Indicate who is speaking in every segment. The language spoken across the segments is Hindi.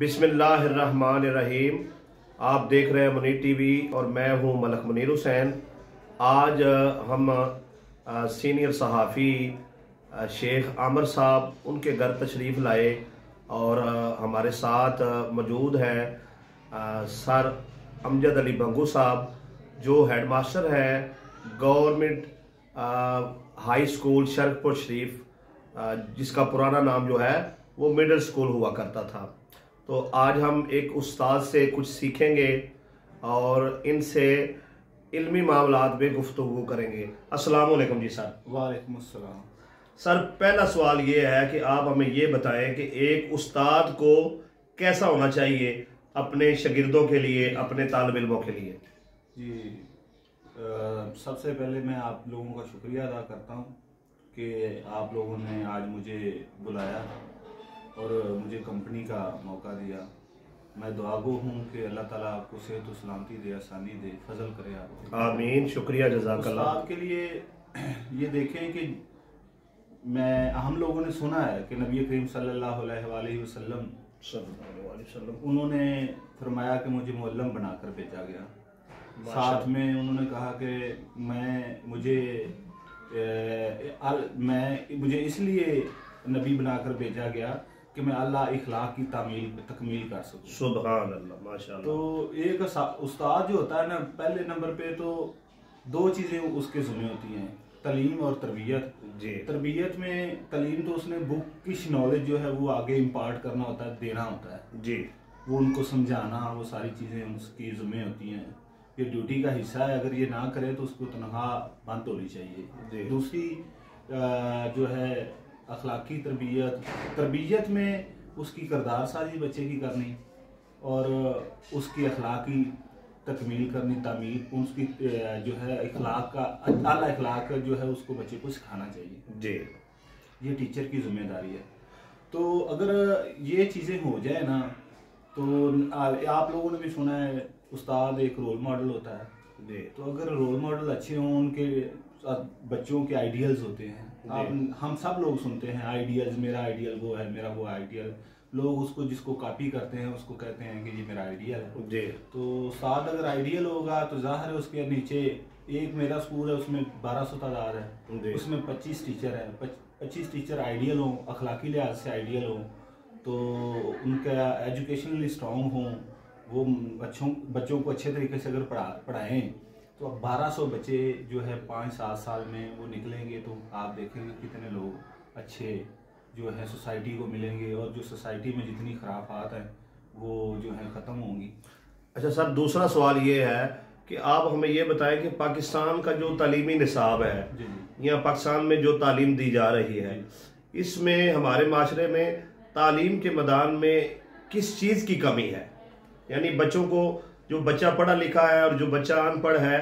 Speaker 1: बिस्मिल्लाहिर्रहमानिर्रहीम। आप देख रहे हैं मुनीर टीवी और मैं हूं मलक मुनीर हुसैन। आज हम सीनियर सहाफ़ी शेख आमर साहब उनके घर तशरीफ़ लाए और हमारे साथ मौजूद है सर अमजद अली बंगू साहब जो हेडमास्टर है गवर्नमेंट हाई स्कूल शरकपुर शरीफ, जिसका पुराना नाम जो है वो मिडिल स्कूल हुआ करता था। तो आज हम एक उस्ताद से कुछ सीखेंगे और इनसे इल्मी मामलात में गुफ्तगू करेंगे। अस्सलाम वालेकुम जी सर।
Speaker 2: वालेकुम अस्सलाम।
Speaker 1: सर, पहला सवाल ये है कि आप हमें ये बताएं कि एक उस्ताद को कैसा होना चाहिए अपने शागिर्दों के लिए, अपने तालिब इल्मों के लिए।
Speaker 2: जी, सबसे पहले मैं आप लोगों का शुक्रिया अदा करता हूँ कि आप लोगों ने आज मुझे बुलाया और मुझे कंपनी का मौका दिया। मैं दुआगो हूँ कि अल्लाह ताला आपको सेहत और सलामती दे, आसानी दे, फजल करे आपको।
Speaker 1: आमीन, शुक्रिया, जज़ाकल्लाह।
Speaker 2: उस्ताद के लिए ये देखें कि हम लोगों ने सुना है कि नबी करीम सल्लल्लाहु अलैहि वसल्लम उन्होंने फरमाया कि मुझे मुअल्लम बनाकर भेजा गया। साथ में उन्होंने कहा कि मुझे इसलिए नबी बनाकर भेजा गया कि मैं अल्लाह इखलाक की तकमील कर सकूं।
Speaker 1: सुभान अल्लाह, माशाअल्लाह।
Speaker 2: तो एक उस्ताद जो होता है ना, पहले नंबर पे तो दो चीज़ें उसके ज़िम्मे होती हैं, तालीम और तरबियत।
Speaker 1: जी।
Speaker 2: तरबियत में तालीम तो उसने बुकिश नॉलेज जो है वो आगे इम्पार्ट करना होता है, देना होता है
Speaker 1: जी, वो
Speaker 2: उनको समझाना, वो सारी चीज़ें उसकी ज़िम्मे होती हैं। ये ड्यूटी का हिस्सा है, अगर ये ना करे तो उसको तनख्वाह बंद होनी चाहिए। दूसरी जो है अखलाकी तरबियत में उसकी किरदार साजी बच्चे की करनी और उसकी अखलाकी तकमील करनी, तामील उसकी जो है इखलाक का आला इखलाक जो है उसको बच्चे को सिखाना चाहिए।
Speaker 1: जी,
Speaker 2: ये टीचर की जिम्मेदारी है। तो अगर ये चीज़ें हो जाए ना, तो आप लोगों ने भी सुना है उस्ताद एक रोल मॉडल होता है। तो अगर रोल मॉडल अच्छे हों, उनके बच्चों के आइडियल्स होते हैं। हम सब लोग सुनते हैं आइडियल्स, मेरा आइडियल वो है, मेरा वो आइडियल। लोग उसको जिसको कॉपी करते हैं उसको कहते हैं कि ये मेरा आइडियल है।
Speaker 1: जी। तो
Speaker 2: उस्ताद अगर आइडियल होगा तो जाहिर है उसके नीचे एक मेरा स्कूल है, उसमें 1200 तादाद है, उसमें 25 टीचर है। 25 टीचर आइडियल हों, अखलाकी लिहाज से आइडियल हों, तो उनका एजुकेशनली स्ट्रॉन्ग हों, वो बच्चों को अच्छे तरीके से अगर पढ़ाएं तो अब 1200 बच्चे जो है 5-7 साल में वो निकलेंगे तो आप देखेंगे कितने लोग अच्छे जो है सोसाइटी को मिलेंगे और जो सोसाइटी में जितनी खराफात हैं वो जो है ख़त्म होंगी।
Speaker 1: अच्छा सर, दूसरा सवाल ये है कि आप हमें ये बताएं कि पाकिस्तान का जो तालीमी निसाब है या पाकिस्तान में जो तालीम दी जा रही है, इसमें हमारे माशरे में तालीम के मैदान में किस चीज़ की कमी है? यानी बच्चों को, जो बच्चा पढ़ा लिखा है और जो बच्चा अनपढ़ है,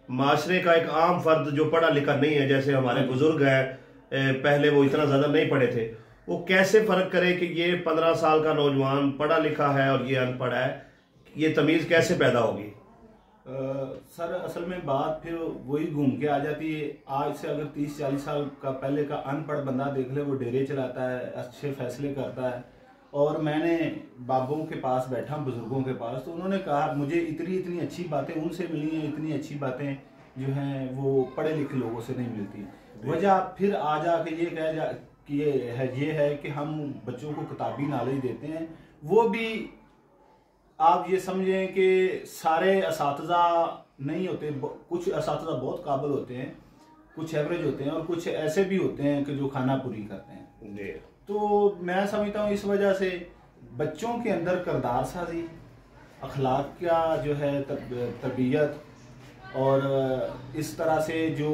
Speaker 1: माशरे का एक आम फर्द जो पढ़ा लिखा नहीं है, जैसे हमारे बुजुर्ग हैं, पहले वो इतना ज़्यादा नहीं पढ़े थे, वो कैसे फ़र्क करे कि ये 15 साल का नौजवान पढ़ा लिखा है और ये अनपढ़ है? ये तमीज़ कैसे पैदा होगी?
Speaker 2: सर, असल में बात फिर वही घूम के आ जाती है। आज से अगर 30-40 साल का पहले का अनपढ़ बंदा देख ले, वो डेरे चलाता है, अच्छे फैसले करता है। और मैंने बाबों के पास बैठा, बुजुर्गों के पास, तो उन्होंने कहा मुझे इतनी अच्छी बातें उनसे मिली हैं, इतनी अच्छी बातें जो हैं वो पढ़े लिखे लोगों से नहीं मिलती। वजह फिर आ जा के ये कह जा कि ये है कि हम बच्चों को किताबी नॉलेज देते हैं। वो भी आप ये समझें कि सारे असातिज़ा नहीं होते, कुछ असातिज़ा बहुत काबिल होते हैं, कुछ एवरेज होते हैं और कुछ ऐसे भी होते हैं कि जो खाना पूरी करते हैं। तो मैं समझता हूँ इस वजह से बच्चों के अंदर किरदार साजी, अखलाक का जो है तरबियत और इस तरह से जो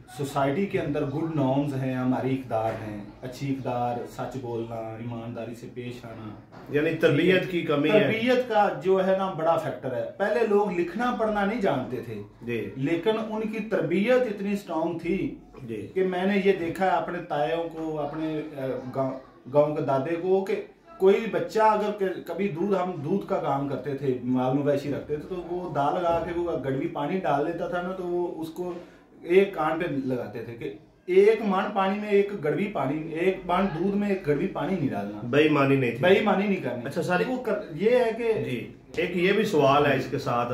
Speaker 2: सोसाइटी के अंदर गुड नॉर्म्स हैं, हमारी इक़दार हैं, अच्छी इक़दार, सच बोलना, ईमानदारी से पेश आना,
Speaker 1: यानी तरबियत की कमी है।
Speaker 2: तरबियत का जो है ना बड़ा फैक्टर है। पहले लोग लिखना पढ़ना नहीं जानते थे, लेकिन उनकी तरबियत इतनी स्ट्रांग थी कि मैंने ये देखा है अपने तायों को, अपने गांव के दादे को, कि कोई बच्चा अगर कभी हम दूध का काम करते थे, माल मवेशी रखते थे, तो वो दाल लगा के वो गड़वी पानी डाल लेता था ना, तो वो उसको एक कान पे लगाते थे कि एक मान पानी में एक गड़वी पानी, एक मान दूध में एक गड़वी पानी नहीं डालना,
Speaker 1: बेईमानी नहीं थी,
Speaker 2: बेईमानी नहीं करनी।
Speaker 1: अच्छा सर,
Speaker 2: ये है कि
Speaker 1: जी एक ये भी सवाल है इसके साथ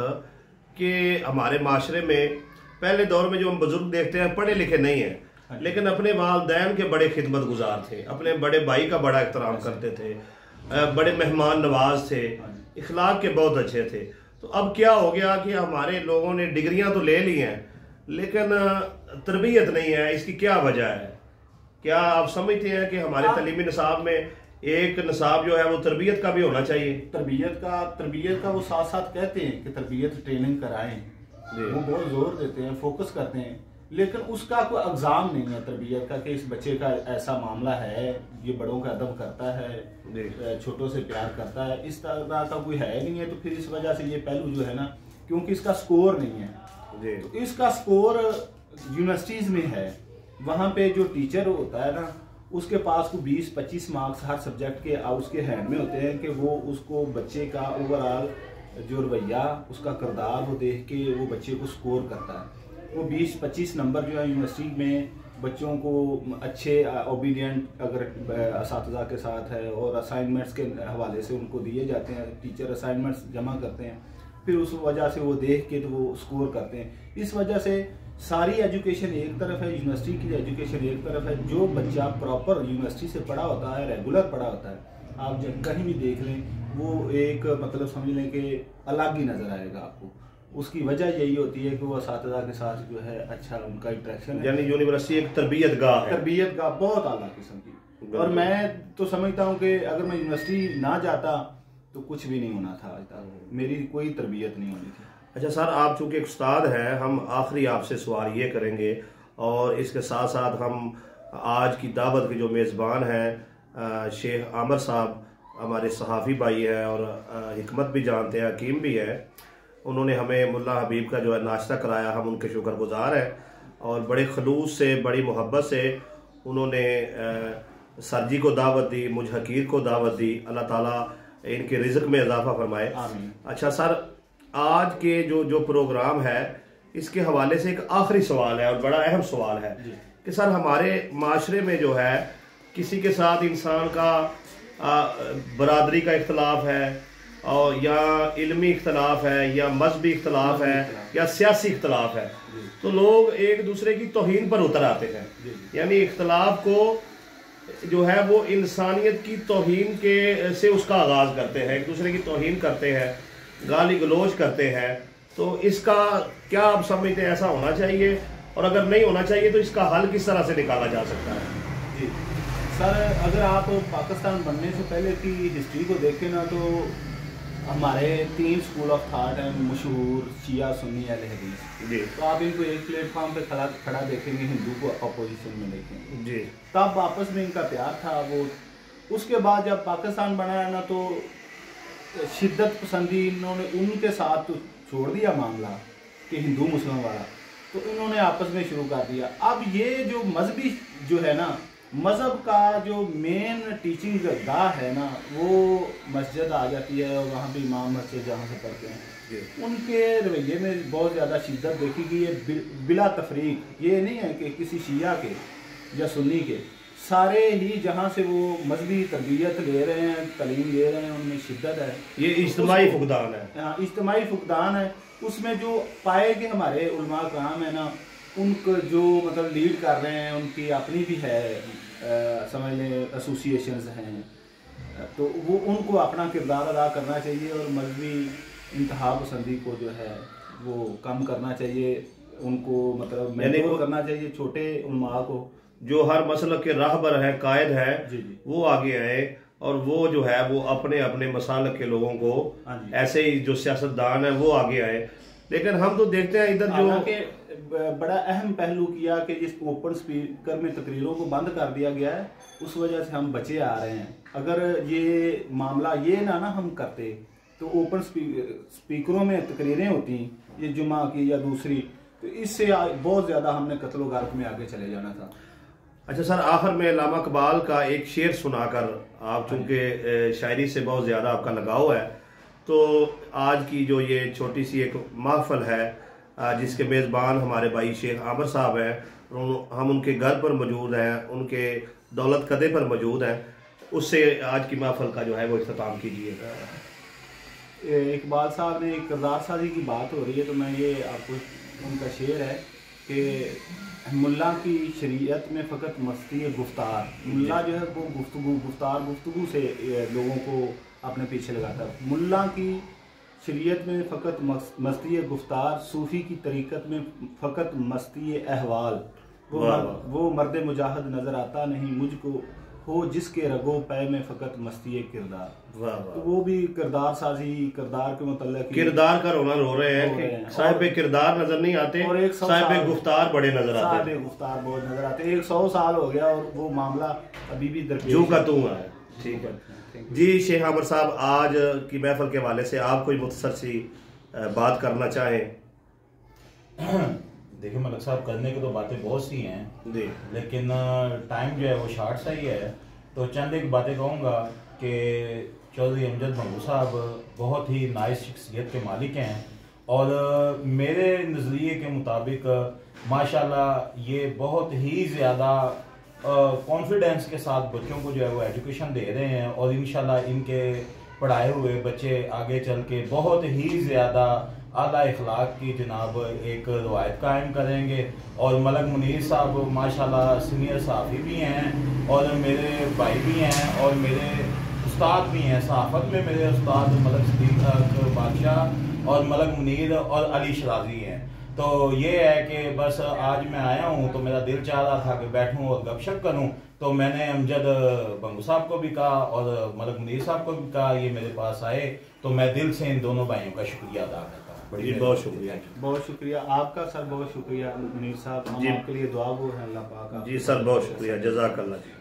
Speaker 1: कि हमारे माशरे में पहले दौर में जो हम बुजुर्ग देखते हैं पढ़े लिखे नहीं है, लेकिन अपने वालिदैन के बड़े खिदमत गुजार थे, अपने बड़े भाई का बड़ा एहतराम करते थे, बड़े मेहमान नवाज थे, इखलाक के बहुत अच्छे थे। तो अब क्या हो गया कि हमारे लोगों ने डिग्रियां तो ले ली हैं लेकिन तरबियत नहीं है। इसकी क्या वजह है? क्या आप समझते हैं कि हमारे तालीमी निसाब में एक निसाब जो है वो तरबियत का भी होना चाहिए?
Speaker 2: तरबियत का वो साथ साथ कहते हैं कि तरबियत ट्रेनिंग कराएं, वो बहुत जोर देते हैं, फोकस करते हैं, लेकिन उसका कोई एग्जाम नहीं है तरबियत का कि इस बच्चे का ऐसा मामला है, ये बड़ों का अदब करता है, छोटों से प्यार करता है, इस तरह का कोई है नहीं है। तो फिर इस वजह से ये पहलू जो है ना, क्योंकि इसका स्कोर नहीं है, तो इसका स्कोर यूनिवर्सिटीज में है, वहाँ पे जो टीचर होता है ना उसके पास को 20-25 मार्क्स हर सब्जेक्ट के उसके हैंड में होते हैं कि वो उसको बच्चे का ओवरऑल जो रवैया, उसका किरदार वो देख के वो बच्चे को स्कोर करता है। वो 20-25 नंबर जो है यूनिवर्सिटी में बच्चों को अच्छे ओबीडियंट अगर असातिज़ा के साथ है और असाइनमेंट्स के हवाले से उनको दिए जाते हैं, टीचर असाइनमेंट्स जमा करते हैं, फिर उस वजह से वो देख के तो वो स्कोर करते हैं। इस वजह से सारी एजुकेशन एक तरफ है, यूनिवर्सिटी की एजुकेशन एक तरफ है। जो बच्चा प्रॉपर यूनिवर्सिटी से पढ़ा होता है, रेगुलर पढ़ा होता है, आप जब कहीं भी देख लें वो एक मतलब समझ लें कि अलग ही नज़र आएगा आपको। उसकी वजह यही होती है कि वो असातिज़ा के साथ जो है अच्छा उनका इंटरेक्शन है।
Speaker 1: यानी यूनिवर्सिटी एक तरबियत गाह है,
Speaker 2: तरबियत गाह बहुत आला किस्म की। और मैं तो समझता हूँ कि अगर मैं यूनिवर्सिटी ना जाता तो कुछ भी नहीं होना था आज तक, मेरी कोई तरबियत नहीं होनी थी।
Speaker 1: अच्छा सर, आप चूंकि एक उस्ताद हैं, हम आखिरी आपसे सवाल ये करेंगे और इसके साथ साथ हम आज की दावत के जो मेज़बान हैं शेख आमर साहब, हमारे सहाफ़ी भाई हैं और हिकमत भी जानते हैं, हकीम भी है, उन्होंने हमें मुल्ला हबीब का जो है नाश्ता कराया, हम उनके शुक्रगुजार हैं। और बड़े खलूस से, बड़ी मोहब्बत से उन्होंने सरजी को दावत दी, मुझ हकीर को दावत दी। अल्लाह ताला इनके रिज़्क़ में इजाफा फरमाए। अच्छा सर, आज के जो प्रोग्राम है इसके हवाले से एक आखिरी सवाल है और बड़ा अहम सवाल है कि सर हमारे माशरे में जो है किसी के साथ इंसान का बरादरी का इख्तलाफ है और या इल्मी इख्तलाफ है या मजहबी इख्तलाफ है या सियासी इख्तलाफ है, तो लोग एक दूसरे की तौहीन पर उतर आते हैं। यानी इख्तलाफ को जो है वो इंसानियत की तौहीन के से उसका आगाज़ करते हैं, एक दूसरे की तौहीन करते हैं, गाली गलोच करते हैं। तो इसका क्या आप समझते हैं ऐसा होना चाहिए, और अगर नहीं होना चाहिए तो इसका हल किस तरह से निकाला जा सकता है?
Speaker 2: जी सर, अगर आप पाकिस्तान बनने से पहले की हिस्ट्री को देखें ना, तो हमारे 3 स्कूल ऑफ थाट हैं मशहूर, शिया, सुन्नी, अहले हदीस जी। तो आप इनको एक प्लेटफॉर्म पे खड़ा देखेंगे, हिंदू को अपोजिशन में देखेंगे जी। तब आपस में इनका प्यार था वो। उसके बाद जब पाकिस्तान बनाया ना तो शिद्दत पसंदी इन्होंने उनके साथ तो छोड़ दिया मामला कि हिंदू मुस्लिम वाला, तो इन्होंने आपस में शुरू कर दिया। अब ये जो मजहबी जो है ना, मज़हब का जो मेन टीचिंग गाह है ना, वो मस्जिद आ जाती है और वहाँ पे इमाम मस्जिद जहाँ से पढ़ते हैं उनके रवैये में बहुत ज़्यादा शिद्दत देखी गई है, बिला तफरीक। ये नहीं है कि किसी शिया के या सुन्नी के, सारे ही जहाँ से वो मजहबी तरबियत ले रहे हैं, तालीम ले रहे हैं, उनमें शिद्दत है।
Speaker 1: ये इज्तिमाई फुकदान है।
Speaker 2: हाँ, इज्तिमाई फुकदान है। उसमें जो पाए कि हमारे उलमा कराम है ना, उनको जो मतलब लीड कर रहे हैं, उनकी अपनी भी है समझ लें एसोसिएशंस हैं, तो वो उनको अपना किरदार अदा करना चाहिए और मजहबी इंतहा पसंदी को जो है वो कम करना चाहिए, उनको मतलब मेंटोर करना चाहिए छोटे उलमा को।
Speaker 1: जो हर मसलक के राहबर है, कायद है जी, वो आगे आए और वो जो है वो अपने अपने मसालक के लोगों को, ऐसे ही जो सियासतदान है वो आगे आए। लेकिन हम तो देखते हैं इधर जो
Speaker 2: बड़ा अहम पहलू किया कि जिस ओपन स्पीकर में तकरीरों को बंद कर दिया गया है, उस वजह से हम बचे आ रहे हैं। अगर ये मामला ये ना हम करते तो ओपन स्पीकरों में तकरीरें होती, ये जुमा की या दूसरी, तो इससे बहुत ज़्यादा हमने कत्ल गारत में आगे चले जाना था।
Speaker 1: अच्छा सर, आखिर में अल्लामा इकबाल का एक शेर सुनाकर, आप चूँकि शायरी से बहुत ज़्यादा आपका लगाव है, तो आज की जो ये छोटी सी एक महफल है जिसके मेज़बान हमारे भाई शेख आमर साहब हैं, हम उनके घर पर मौजूद हैं, उनके दौलत कदे पर मौजूद हैं। उससे आज की महफिल का जो है वो इख्तिताम कीजिए।
Speaker 2: इकबाल साहब ने किरदार साजी की बात हो रही है, तो मैं ये आपको उनका शेर है कि मुल्ला की शरीयत में फ़कत मस्ती गुफ्तार। मुल्ला जो है वो गुफ्तगू से लोगों को अपने पीछे लगाता है। मुल्ला की शरीयत में फ़कत मस्ती गुफ्तार, सूफ़ी की तरीक़त में फ़कत मस्ती अहवाल। वो मर्द मुजाहिद नज़र आता नहीं मुझको, हो जिसके रगो पै में फ़कत मस्ती किरदार। तो वो भी किरदार साजी, किरदार के मतलब
Speaker 1: किरदार का रोना रो रहे हैं कि साहिब किरदार नजर नहीं आते और एक साहिब गुफ्तार बड़े नजर आते हैं।
Speaker 2: साहिब गुफ्तार बहुत नजर आते हैं। 100 साल हो गया और वो मामला अभी भी दरपेश
Speaker 1: जो का तू है। ठीक है जी। शेख आमिर साहब, आज की महफिल के हवाले से आप कोई मुख्तसर सी बात करना चाहें?
Speaker 3: देखिए मलिक साहब, करने की तो बातें बहुत सी हैं जी, लेकिन टाइम जो है वो शार्ट सा ही है। तो चंद एक बातें कहूँगा कि चौधरी अमजद भंगू साहब बहुत ही नाइस शख्सियत के मालिक हैं और मेरे नज़रिए के मुताबिक माशाल्लाह ये बहुत ही ज़्यादा कॉन्फिडेंस के साथ बच्चों को जो है वो एजुकेशन दे रहे हैं और इंशाल्लाह इनके पढ़ाए हुए बच्चे आगे चल के बहुत ही ज़्यादा आला इखलाक की जनाब एक रवायत कायम करेंगे। और मलक मुनीर साहब माशाल्लाह सीनियर सहाफ़ी भी हैं और मेरे भाई भी हैं और मेरे उस्ताद भी हैं। सहाफ़त में मेरे उस्ताद मलक सदीक बादशाह और मलक मुनीर और अली शराजी हैं। तो ये है कि बस आज मैं आया हूँ तो मेरा दिल चाह रहा था कि बैठूँ और गपशप करूँ, तो मैंने अमजद भंगू साहब को भी कहा और मलक मुनीर साहब को भी कहा ये मेरे पास आए, तो मैं दिल से इन दोनों भाइयों का शुक्रिया अदा करता हूँ।
Speaker 1: बहुत शुक्रिया,
Speaker 2: बहुत शुक्रिया आपका सर, बहुत शुक्रिया मुनीर साहब। हम आपके लिए दुआ गो हैं अल्लाह पाक।
Speaker 1: जी सर, बहुत शुक्रिया, जज़ाकल्लाह।